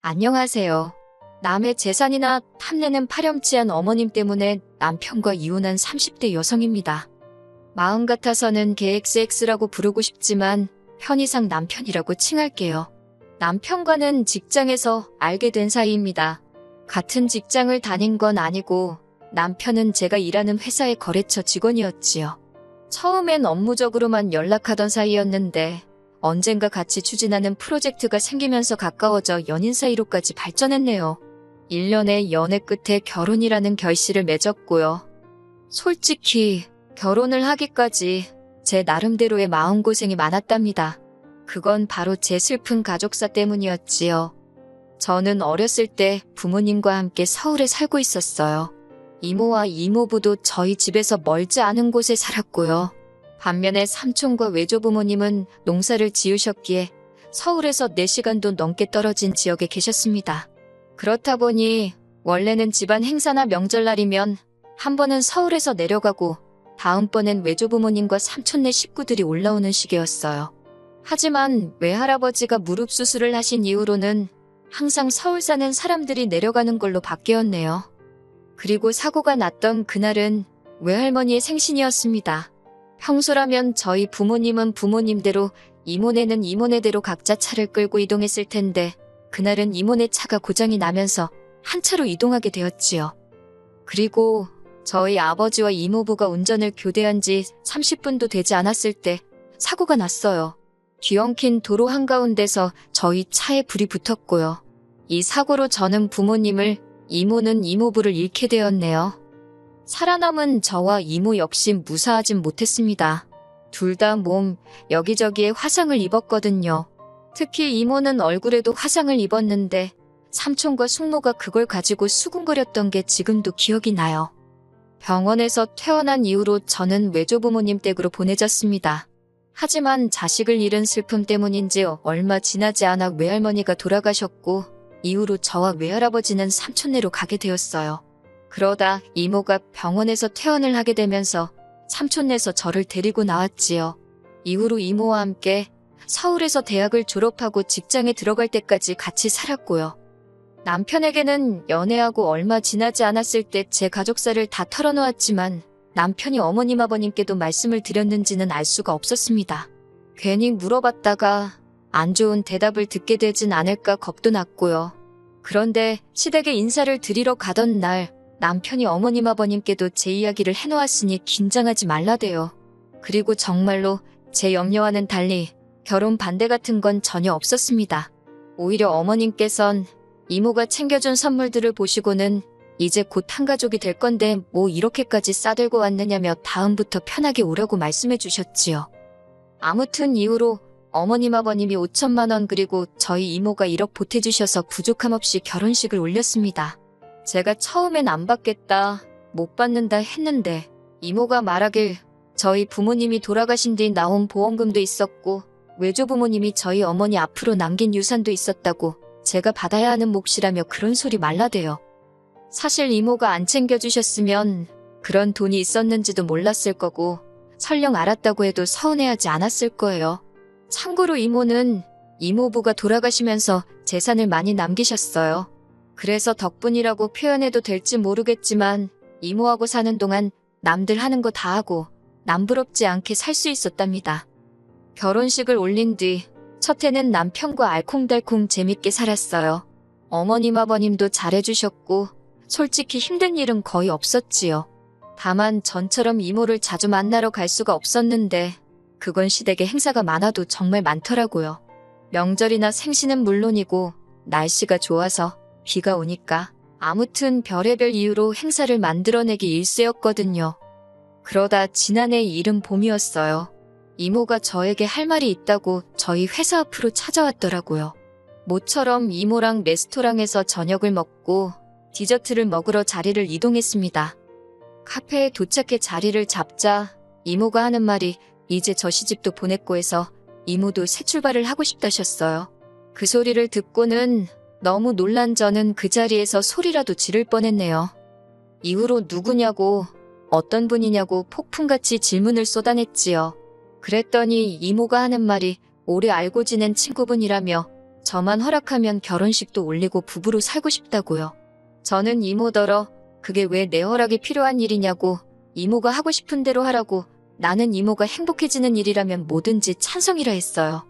안녕하세요. 남의 재산이나 탐내는 파렴치한 어머님 때문에 남편과 이혼한 30대 여성입니다. 마음 같아서는 KXX라고 부르고 싶지만 편의상 남편이라고 칭할게요. 남편과는 직장에서 알게 된 사이입니다. 같은 직장을 다닌 건 아니고 남편은 제가 일하는 회사의 거래처 직원이었지요. 처음엔 업무적으로만 연락하던 사이였는데 언젠가 같이 추진하는 프로젝트가 생기면서 가까워져 연인 사이로까지 발전했네요. 1년의 연애 끝에 결혼이라는 결실을 맺었고요. 솔직히 결혼을 하기까지 제 나름대로의 마음고생이 많았답니다. 그건 바로 제 슬픈 가족사 때문이었지요. 저는 어렸을 때 부모님과 함께 서울에 살고 있었어요. 이모와 이모부도 저희 집에서 멀지 않은 곳에 살았고요. 반면에 삼촌과 외조부모님은 농사를 지으셨기에 서울에서 4시간도 넘게 떨어진 지역에 계셨습니다. 그렇다 보니 원래는 집안 행사나 명절날이면 한 번은 서울에서 내려가고 다음번엔 외조부모님과 삼촌네 식구들이 올라오는 시기였어요. 하지만 외할아버지가 무릎 수술을 하신 이후로는 항상 서울 사는 사람들이 내려가는 걸로 바뀌었네요. 그리고 사고가 났던 그날은 외할머니의 생신이었습니다. 평소라면 저희 부모님은 부모님대로, 이모네는 이모네대로 각자 차를 끌고 이동했을 텐데 그날은 이모네 차가 고장이 나면서 한 차로 이동하게 되었지요. 그리고 저희 아버지와 이모부가 운전을 교대한 지 30분도 되지 않았을 때 사고가 났어요. 뒤엉킨 도로 한가운데서 저희 차에 불이 붙었고요. 이 사고로 저는 부모님을, 이모는 이모부를 잃게 되었네요. 살아남은 저와 이모 역시 무사하진 못했습니다. 둘 다 몸 여기저기에 화상을 입었거든요. 특히 이모는 얼굴에도 화상을 입었는데 삼촌과 숙모가 그걸 가지고 수군거렸던 게 지금도 기억이 나요. 병원에서 퇴원한 이후로 저는 외조부모님 댁으로 보내졌습니다. 하지만 자식을 잃은 슬픔 때문인지 얼마 지나지 않아 외할머니가 돌아가셨고 이후로 저와 외할아버지는 삼촌네로 가게 되었어요. 그러다 이모가 병원에서 퇴원을 하게 되면서 삼촌네에서 저를 데리고 나왔지요. 이후로 이모와 함께 서울에서 대학을 졸업하고 직장에 들어갈 때까지 같이 살았고요. 남편에게는 연애하고 얼마 지나지 않았을 때 제 가족사를 다 털어놓았지만 남편이 어머님 아버님께도 말씀을 드렸는지는 알 수가 없었습니다. 괜히 물어봤다가 안 좋은 대답을 듣게 되진 않을까 겁도 났고요. 그런데 시댁에 인사를 드리러 가던 날 남편이 어머님 아버님께도 제 이야기를 해놓았으니 긴장하지 말라대요. 그리고 정말로 제 염려와는 달리 결혼 반대 같은 건 전혀 없었습니다. 오히려 어머님께선 이모가 챙겨준 선물들을 보시고는 이제 곧 한가족이 될 건데 뭐 이렇게까지 싸들고 왔느냐며 다음부터 편하게 오라고 말씀해 주셨지요. 아무튼 이후로 어머님 아버님이 5천만 원 그리고 저희 이모가 1억 보태주셔서 부족함 없이 결혼식을 올렸습니다. 제가 처음엔 안 받겠다, 못 받는다 했는데 이모가 말하길 저희 부모님이 돌아가신 뒤 나온 보험금도 있었고 외조부모님이 저희 어머니 앞으로 남긴 유산도 있었다고 제가 받아야 하는 몫이라며 그런 소리 말라대요. 사실 이모가 안 챙겨주셨으면 그런 돈이 있었는지도 몰랐을 거고 설령 알았다고 해도 서운해하지 않았을 거예요. 참고로 이모는 이모부가 돌아가시면서 재산을 많이 남기셨어요. 그래서 덕분이라고 표현해도 될지 모르겠지만 이모하고 사는 동안 남들 하는 거 다 하고 남부럽지 않게 살 수 있었답니다. 결혼식을 올린 뒤 첫 해는 남편과 알콩달콩 재밌게 살았어요. 어머님 아버님도 잘해주셨고 솔직히 힘든 일은 거의 없었지요. 다만 전처럼 이모를 자주 만나러 갈 수가 없었는데 그건 시댁에 행사가 많아도 정말 많더라고요. 명절이나 생신은 물론이고 날씨가 좋아서 비가 오니까 아무튼 별의별 이유로 행사를 만들어내기 일쑤였거든요. 그러다 지난해 이른 봄이었어요. 이모가 저에게 할 말이 있다고 저희 회사 앞으로 찾아왔더라고요. 모처럼 이모랑 레스토랑에서 저녁을 먹고 디저트를 먹으러 자리를 이동했습니다. 카페에 도착해 자리를 잡자 이모가 하는 말이 이제 저 시집도 보냈고 해서 이모도 새 출발을 하고 싶다셨어요. 그 소리를 듣고는 너무 놀란 저는 그 자리에서 소리라도 지를 뻔했네요. 이후로 누구냐고, 어떤 분이냐고 폭풍같이 질문을 쏟아냈지요. 그랬더니 이모가 하는 말이 오래 알고 지낸 친구분이라며 저만 허락하면 결혼식도 올리고 부부로 살고 싶다고요. 저는 이모더러 그게 왜 내 허락이 필요한 일이냐고, 이모가 하고 싶은 대로 하라고, 나는 이모가 행복해지는 일이라면 뭐든지 찬성이라 했어요.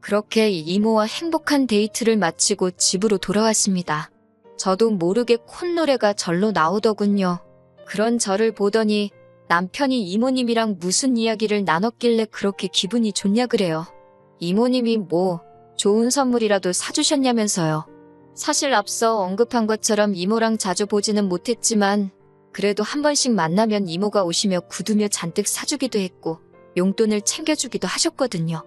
그렇게 이모와 행복한 데이트를 마치고 집으로 돌아왔습니다. 저도 모르게 콧노래가 절로 나오더군요. 그런 저를 보더니 남편이 이모님이랑 무슨 이야기를 나눴길래 그렇게 기분이 좋냐 그래요. 이모님이 뭐 좋은 선물이라도 사주셨냐면서요. 사실 앞서 언급한 것처럼 이모랑 자주 보지는 못했지만 그래도 한 번씩 만나면 이모가 오시며 구두며 잔뜩 사주기도 했고 용돈을 챙겨주기도 하셨거든요.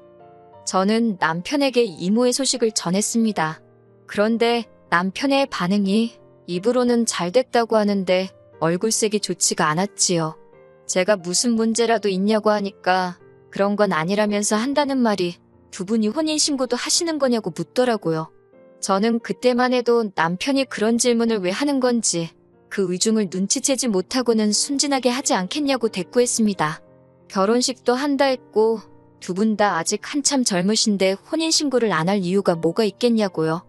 저는 남편에게 이모의 소식을 전했습니다. 그런데 남편의 반응이 입으로는 잘 됐다고 하는데 얼굴색이 좋지가 않았지요. 제가 무슨 문제라도 있냐고 하니까 그런 건 아니라면서 한다는 말이 두 분이 혼인신고도 하시는 거냐고 묻더라고요. 저는 그때만 해도 남편이 그런 질문을 왜 하는 건지 그 의중을 눈치채지 못하고는 순진하게 하지 않겠냐고 대꾸했습니다. 결혼식도 한다 했고 두 분 다 아직 한참 젊으신데 혼인신고를 안 할 이유가 뭐가 있겠냐고요.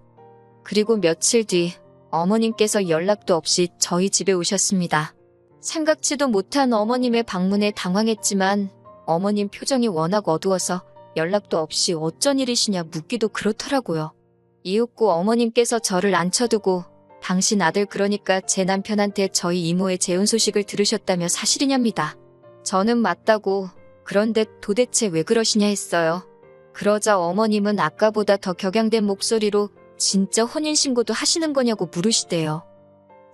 그리고 며칠 뒤 어머님께서 연락도 없이 저희 집에 오셨습니다. 생각지도 못한 어머님의 방문에 당황했지만 어머님 표정이 워낙 어두워서 연락도 없이 어쩐 일이시냐 묻기도 그렇더라고요. 이윽고 어머님께서 저를 앉혀두고 당신 아들 그러니까 제 남편한테 저희 이모의 재혼 소식을 들으셨다며 사실이냐입니다. 저는 맞다고 그런데 도대체 왜 그러시냐 했어요. 그러자 어머님은 아까보다 더 격양된 목소리로 진짜 혼인신고도 하시는 거냐고 물으시대요.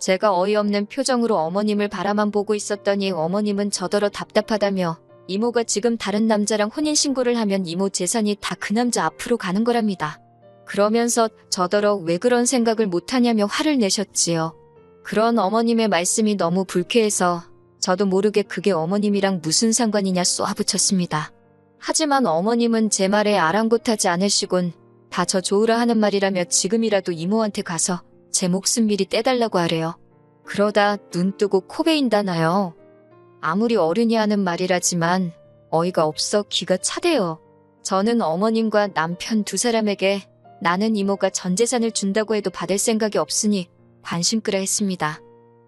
제가 어이없는 표정으로 어머님을 바라만 보고 있었더니 어머님은 저더러 답답하다며 이모가 지금 다른 남자랑 혼인신고를 하면 이모 재산이 다 그 남자 앞으로 가는 거랍니다. 그러면서 저더러 왜 그런 생각을 못하냐며 화를 내셨지요. 그런 어머님의 말씀이 너무 불쾌해서 저도 모르게 그게 어머님이랑 무슨 상관이냐 쏘아붙였습니다. 하지만 어머님은 제 말에 아랑곳하지 않으시곤 다 저 좋으라 하는 말이라며 지금이라도 이모한테 가서 제 목숨 미리 떼달라고 하래요. 그러다 눈 뜨고 코 베인다나요. 아무리 어른이 하는 말이라지만 어이가 없어 기가 차대요. 저는 어머님과 남편 두 사람에게 나는 이모가 전 재산을 준다고 해도 받을 생각이 없으니 관심 끄라 했습니다.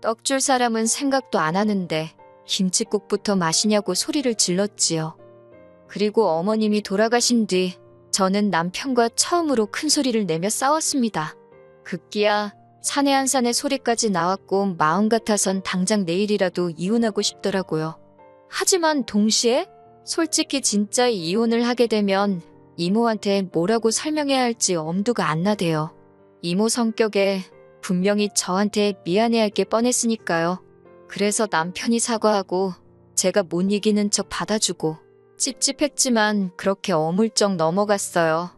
떡 줄 사람은 생각도 안 하는데 김칫국부터 마시냐고 소리를 질렀지요. 그리고 어머님이 돌아가신 뒤 저는 남편과 처음으로 큰 소리를 내며 싸웠습니다. 급기야 사내 한 산의 소리까지 나왔고 마음 같아선 당장 내일이라도 이혼하고 싶더라고요. 하지만 동시에 솔직히 진짜 이혼을 하게 되면 이모한테 뭐라고 설명해야 할지 엄두가 안 나대요. 이모 성격에 분명히 저한테 미안해할 게 뻔했으니까요. 그래서 남편이 사과하고 제가 못 이기는 척 받아주고 찝찝했지만 그렇게 어물쩍 넘어갔어요.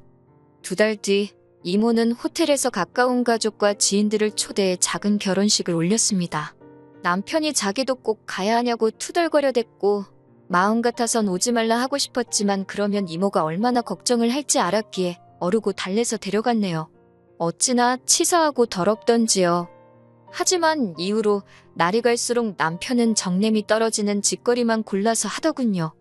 2달 뒤 이모는 호텔에서 가까운 가족과 지인들을 초대해 작은 결혼식을 올렸습니다. 남편이 자기도 꼭 가야 하냐고 투덜거려댔고 마음 같아선 오지 말라 하고 싶었지만 그러면 이모가 얼마나 걱정을 할지 알았기에 어르고 달래서 데려갔네요. 어찌나 치사하고 더럽던지요. 하지만 이후로 날이 갈수록 남편은 정냄이 떨어지는 짓거리만 골라서 하더군요.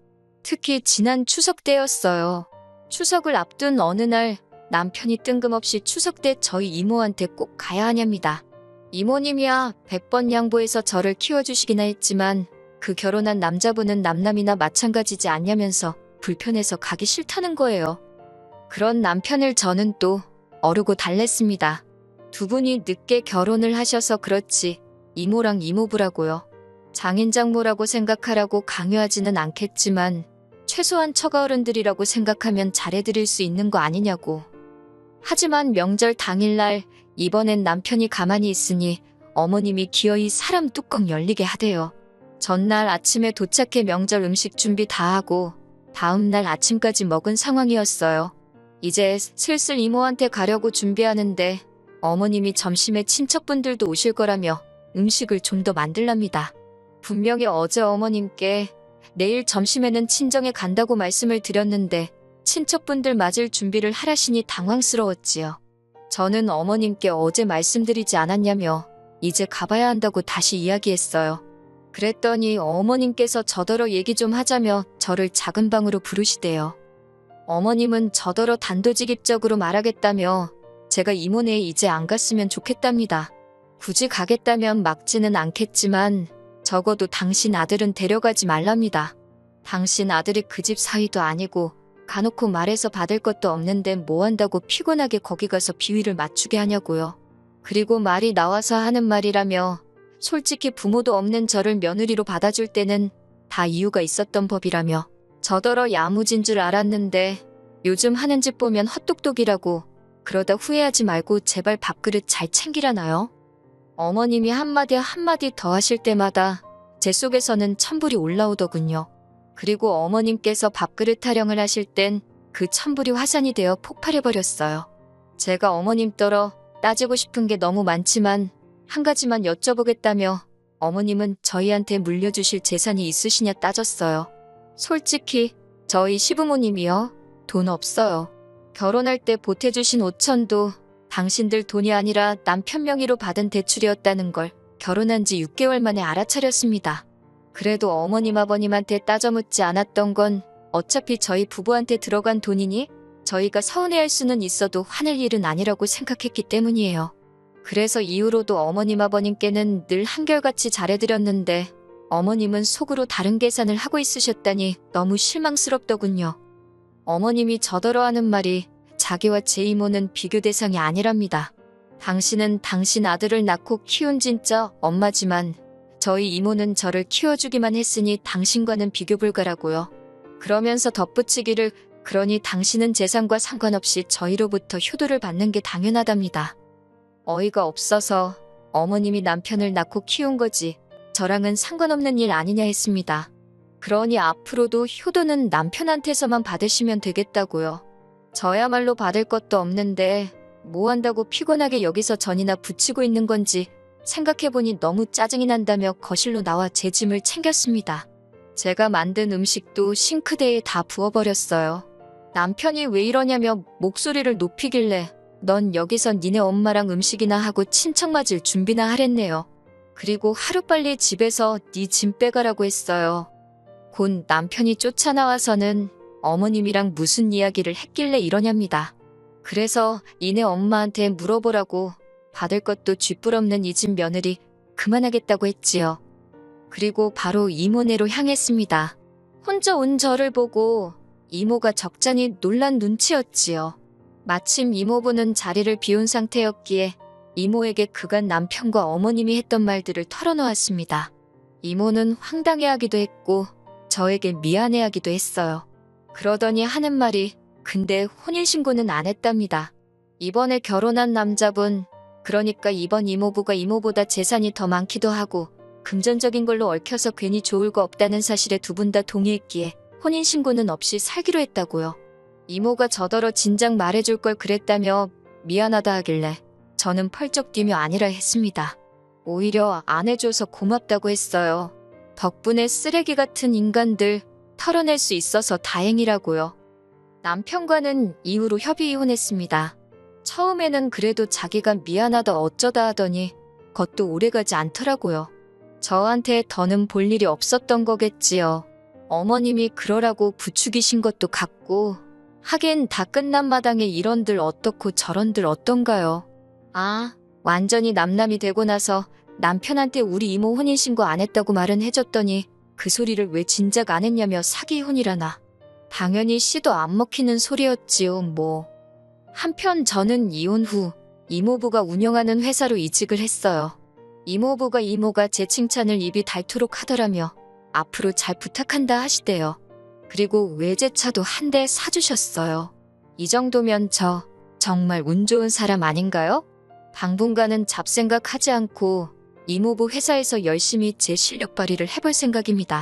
특히 지난 추석 때였어요. 추석을 앞둔 어느 날 남편이 뜬금없이 추석 때 저희 이모한테 꼭 가야 하냐입니다. 이모님이야 100번 양보해서 저를 키워주시기나 했지만 그 결혼한 남자분은 남남이나 마찬가지지 않냐면서 불편해서 가기 싫다는 거예요. 그런 남편을 저는 또 어르고 달랬습니다. 두 분이 늦게 결혼을 하셔서 그렇지 이모랑 이모부라고요. 장인장모라고 생각하라고 강요하지는 않겠지만 최소한 처가어른들이라고 생각하면 잘해드릴 수 있는 거 아니냐고. 하지만 명절 당일날 이번엔 남편이 가만히 있으니 어머님이 기어이 사람 뚜껑 열리게 하대요. 전날 아침에 도착해 명절 음식 준비 다 하고 다음날 아침까지 먹은 상황이었어요. 이제 슬슬 이모한테 가려고 준비하는데 어머님이 점심에 친척분들도 오실 거라며 음식을 좀 더 만들랍니다. 분명히 어제 어머님께 내일 점심에는 친정에 간다고 말씀을 드렸는데 친척분들 맞을 준비를 하라시니 당황스러웠지요. 저는 어머님께 어제 말씀드리지 않았냐며 이제 가봐야 한다고 다시 이야기했어요. 그랬더니 어머님께서 저더러 얘기 좀 하자며 저를 작은 방으로 부르시대요. 어머님은 저더러 단도직입적으로 말하겠다며 제가 이모네에 이제 안 갔으면 좋겠답니다. 굳이 가겠다면 막지는 않겠지만 적어도 당신 아들은 데려가지 말랍니다. 당신 아들이 그 집 사위도 아니고 가놓고 말해서 받을 것도 없는데 뭐 한다고 피곤하게 거기 가서 비위를 맞추게 하냐고요. 그리고 말이 나와서 하는 말이라며 솔직히 부모도 없는 저를 며느리로 받아줄 때는 다 이유가 있었던 법이라며 저더러 야무진 줄 알았는데 요즘 하는 짓 보면 헛똑똑이라고 그러다 후회하지 말고 제발 밥그릇 잘 챙기라나요? 어머님이 한마디 한마디 더 하실 때마다 제 속에서는 천불이 올라오더군요. 그리고 어머님께서 밥그릇 타령을 하실 땐 그 천불이 화산이 되어 폭발해버렸어요. 제가 어머님 떨어 따지고 싶은 게 너무 많지만 한 가지만 여쭤보겠다며 어머님은 저희한테 물려주실 재산이 있으시냐 따졌어요. 솔직히 저희 시부모님이요. 돈 없어요. 결혼할 때 보태주신 5천도 당신들 돈이 아니라 남편 명의로 받은 대출이었다는 걸 결혼한 지 6개월 만에 알아차렸습니다. 그래도 어머님 아버님한테 따져 묻지 않았던 건 어차피 저희 부부한테 들어간 돈이니 저희가 서운해할 수는 있어도 화낼 일은 아니라고 생각했기 때문이에요. 그래서 이후로도 어머님 아버님께는 늘 한결같이 잘해드렸는데 어머님은 속으로 다른 계산을 하고 있으셨다니 너무 실망스럽더군요. 어머님이 저더러 하는 말이 자기와 제 이모는 비교 대상이 아니랍니다. 당신은 당신 아들을 낳고 키운 진짜 엄마지만 저희 이모는 저를 키워주기만 했으니 당신과는 비교 불가라고요. 그러면서 덧붙이기를 그러니 당신은 재산과 상관없이 저희로부터 효도를 받는 게 당연하답니다. 어이가 없어서 어머님이 남편을 낳고 키운 거지 저랑은 상관없는 일 아니냐 했습니다. 그러니 앞으로도 효도는 남편한테서만 받으시면 되겠다고요. 저야말로 받을 것도 없는데 뭐 한다고 피곤하게 여기서 전이나 붙이고 있는 건지 생각해보니 너무 짜증이 난다며 거실로 나와 제 짐을 챙겼습니다. 제가 만든 음식도 싱크대에 다 부어버렸어요. 남편이 왜 이러냐며 목소리를 높이길래 넌 여기서 니네 엄마랑 음식이나 하고 친척 맞을 준비나 하랬네요. 그리고 하루빨리 집에서 네 짐 빼가라고 했어요. 곧 남편이 쫓아나와서는 어머님이랑 무슨 이야기를 했길래 이러냐입니다. 그래서 니네 엄마한테 물어보라고 받을 것도 쥐뿔없는 이 집 며느리 그만하겠다고 했지요. 그리고 바로 이모네로 향했습니다. 혼자 온 저를 보고 이모가 적잖이 놀란 눈치였지요. 마침 이모부는 자리를 비운 상태였기에 이모에게 그간 남편과 어머님이 했던 말들을 털어놓았습니다. 이모는 황당해하기도 했고 저에게 미안해하기도 했어요. 그러더니 하는 말이 근데 혼인신고는 안 했답니다. 이번에 결혼한 남자분 그러니까 이번 이모부가 이모보다 재산이 더 많기도 하고 금전적인 걸로 얽혀서 괜히 좋을 거 없다는 사실에 두 분 다 동의했기에 혼인신고는 없이 살기로 했다고요. 이모가 저더러 진작 말해줄 걸 그랬다며 미안하다 하길래 저는 펄쩍 뛰며 아니라 했습니다. 오히려 안 해줘서 고맙다고 했어요. 덕분에 쓰레기 같은 인간들 털어낼 수 있어서 다행이라고요. 남편과는 이후로 협의 이혼했습니다. 처음에는 그래도 자기가 미안하다 어쩌다 하더니 그것도 오래가지 않더라고요. 저한테 더는 볼 일이 없었던 거겠지요. 어머님이 그러라고 부추기신 것도 같고 하긴 다 끝난 마당에 이런들 어떻고 저런들 어떤가요. 아, 완전히 남남이 되고 나서 남편한테 우리 이모 혼인신고 안 했다고 말은 해줬더니 그 소리를 왜 진작 안 했냐며 사기혼이라나. 당연히 씨도 안 먹히는 소리였지요 뭐. 한편 저는 이혼 후 이모부가 운영하는 회사로 이직을 했어요. 이모부가 이모가 제 칭찬을 입이 닳도록 하더라며 앞으로 잘 부탁한다 하시대요. 그리고 외제차도 한 대 사주셨어요. 이 정도면 저 정말 운 좋은 사람 아닌가요? 당분간은 잡생각 하지 않고 이모부 회사에서 열심히 제 실력 발휘를 해볼 생각입니다.